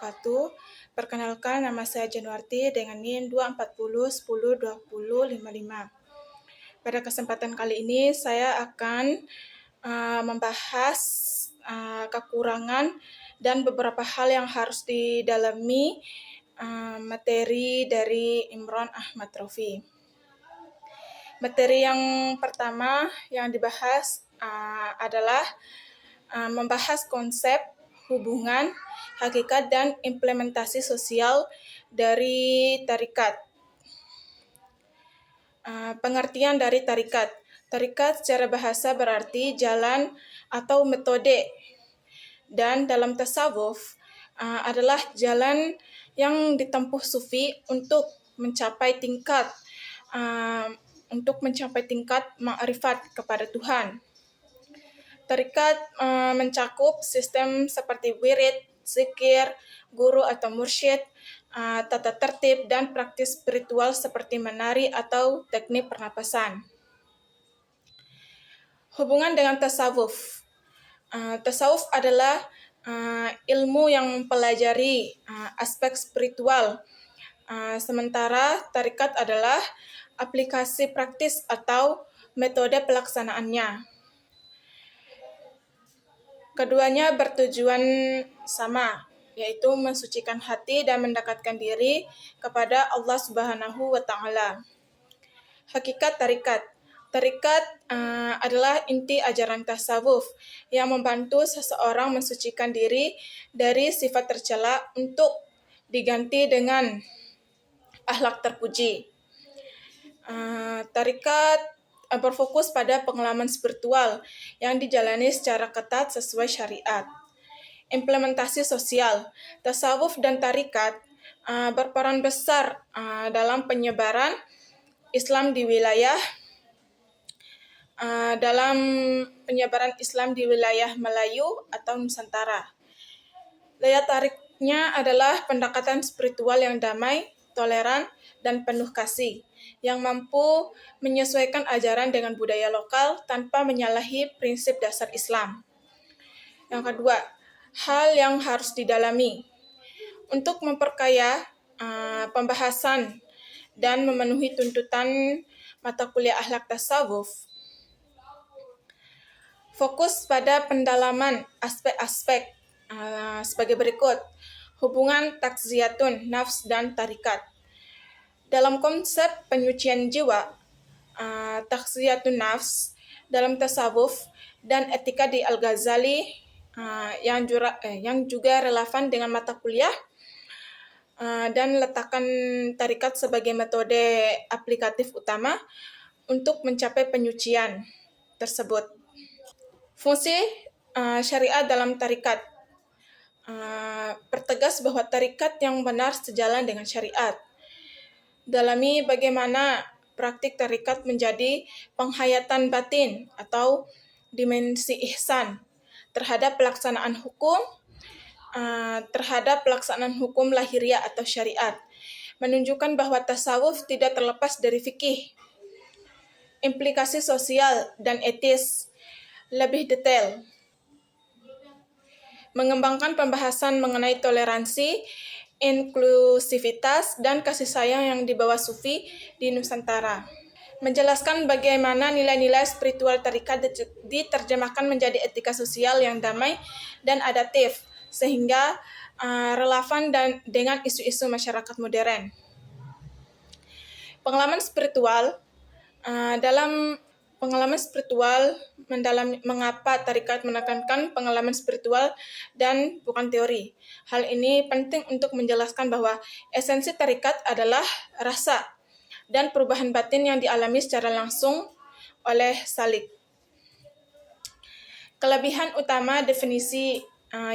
wabarakatuh. Perkenalkan, nama saya Januarti dengan NIM 240102055. Pada kesempatan kali ini saya akan membahas kekurangan dan beberapa hal yang harus didalami materi dari Imron Ahmad Rofi. Materi yang pertama yang dibahas adalah membahas konsep, hubungan, hakikat, dan implementasi sosial dari tarikat. Pengertian dari tarikat. Tarikat secara bahasa berarti jalan atau metode. Dan dalam tasawuf adalah jalan yang ditempuh sufi untuk mencapai tingkat ma'rifat kepada Tuhan. Tarikat mencakup sistem seperti wirid, zikir, guru atau mursyid, tata tertib, dan praktis spiritual seperti menari atau teknik pernapasan. Hubungan dengan tasawuf. Tasawuf adalah ilmu yang mempelajari aspek spiritual, sementara tarikat adalah aplikasi praktis atau metode pelaksanaannya. Keduanya bertujuan sama, yaitu mensucikan hati dan mendekatkan diri kepada Allah Subhanahu wa Ta'ala. Hakikat tarikat. Tarikat adalah inti ajaran tasawuf yang membantu seseorang mensucikan diri dari sifat tercela untuk diganti dengan akhlak terpuji. Tarikat berfokus pada pengalaman spiritual yang dijalani secara ketat sesuai syariat. Implementasi sosial. Tasawuf dan tarikat berperan besar dalam penyebaran Islam di wilayah Melayu atau Nusantara. Daya tariknya adalah pendekatan spiritual yang damai, toleran, dan penuh kasih, yang mampu menyesuaikan ajaran dengan budaya lokal tanpa menyalahi prinsip dasar Islam. Yang kedua, hal yang harus didalami. Untuk memperkaya pembahasan dan memenuhi tuntutan mata kuliah akhlak tasawuf, fokus pada pendalaman aspek-aspek sebagai berikut. Hubungan takziyatun, nafs, dan tarikat. Dalam konsep penyucian jiwa, takziyatun nafs dalam tasawuf dan etika di Al-Ghazali yang juga relevan dengan mata kuliah, dan letakkan tarikat sebagai metode aplikatif utama untuk mencapai penyucian tersebut. Fungsi syariat dalam tarikat. Pertegas bahwa tarikat yang benar sejalan dengan syariat. Dalami bagaimana praktik tarikat menjadi penghayatan batin atau dimensi ihsan terhadap pelaksanaan hukum lahiriah atau syariat, menunjukkan bahwa tasawuf tidak terlepas dari fikih. Implikasi sosial dan etis lebih detail. Mengembangkan pembahasan mengenai toleransi, inklusivitas, dan kasih sayang yang dibawa sufi di Nusantara. Menjelaskan bagaimana nilai-nilai spiritual tarikat diterjemahkan menjadi etika sosial yang damai dan adaptif, sehingga relevan dengan isu-isu masyarakat modern. Pengalaman spiritual. Dalam pengalaman spiritual, mengapa tarikat menekankan pengalaman spiritual dan bukan teori. Hal ini penting untuk menjelaskan bahwa esensi tarikat adalah rasa dan perubahan batin yang dialami secara langsung oleh salik. Kelebihan utama definisi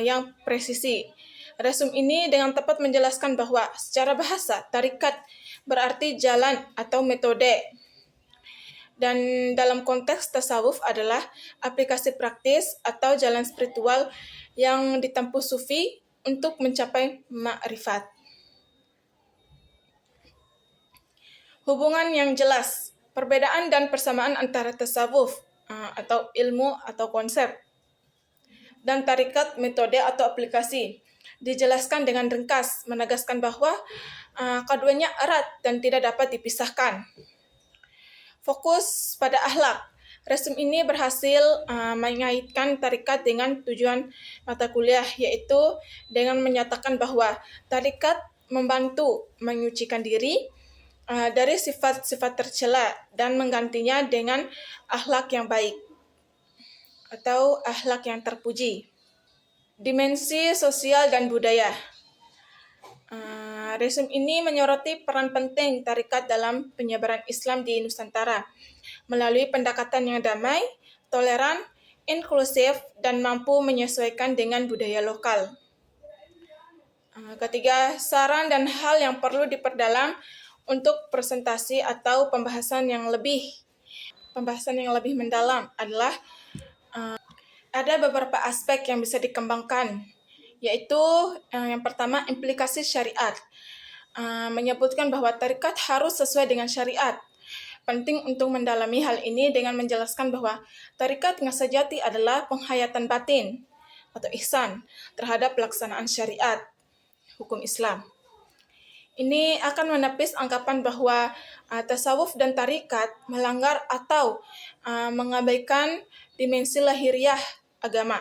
yang presisi. Resum ini dengan tepat menjelaskan bahwa secara bahasa, tarikat berarti jalan atau metode. Dan dalam konteks tasawuf adalah aplikasi praktis atau jalan spiritual yang ditempuh sufi untuk mencapai ma'rifat. Hubungan yang jelas, perbedaan dan persamaan antara tasawuf atau ilmu atau konsep dan tarikat metode atau aplikasi. dijelaskan dengan ringkas, menegaskan bahwa keduanya erat dan tidak dapat dipisahkan. Fokus pada akhlak. Resume ini berhasil mengaitkan tarekat dengan tujuan mata kuliah, yaitu dengan menyatakan bahwa tarekat membantu menyucikan diri dari sifat-sifat tercela dan menggantinya dengan akhlak yang baik atau akhlak yang terpuji. Dimensi sosial dan budaya. Resume ini menyoroti peran penting tarekat dalam penyebaran Islam di Nusantara melalui pendekatan yang damai, toleran, inklusif, dan mampu menyesuaikan dengan budaya lokal. Ketiga, saran dan hal yang perlu diperdalam untuk presentasi atau pembahasan yang lebih mendalam adalah ada beberapa aspek yang bisa dikembangkan, yaitu yang pertama, implikasi syariat. Menyebutkan bahwa tarekat harus sesuai dengan syariat. Penting untuk mendalami hal ini dengan menjelaskan bahwa tarekat ngasajati adalah penghayatan batin atau ihsan terhadap pelaksanaan syariat, hukum Islam. Ini akan menepis anggapan bahwa tasawuf dan tarekat melanggar atau mengabaikan dimensi lahiriah agama.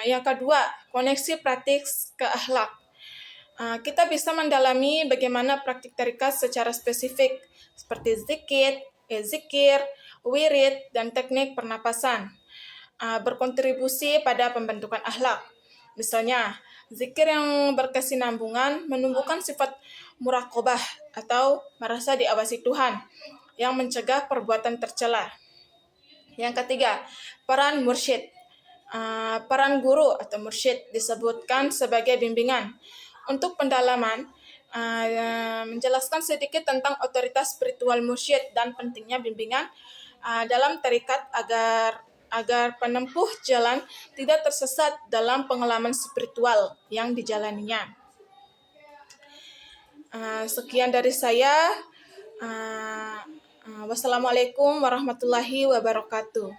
Yang kedua, koneksi praktik ke akhlak. Kita bisa mendalami bagaimana praktik tarekat secara spesifik, seperti zikir, wirid, dan teknik pernapasan, berkontribusi pada pembentukan akhlak. Misalnya, zikir yang berkesinambungan menumbuhkan sifat muraqabah atau merasa diawasi Tuhan, yang mencegah perbuatan tercela. Yang ketiga, peran mursyid. Peran guru atau mursyid disebutkan sebagai bimbingan. Untuk pendalaman, menjelaskan sedikit tentang otoritas spiritual mursyid dan pentingnya bimbingan dalam tarekat agar penempuh jalan tidak tersesat dalam pengalaman spiritual yang dijalaninya. Sekian dari saya. Wassalamualaikum warahmatullahi wabarakatuh.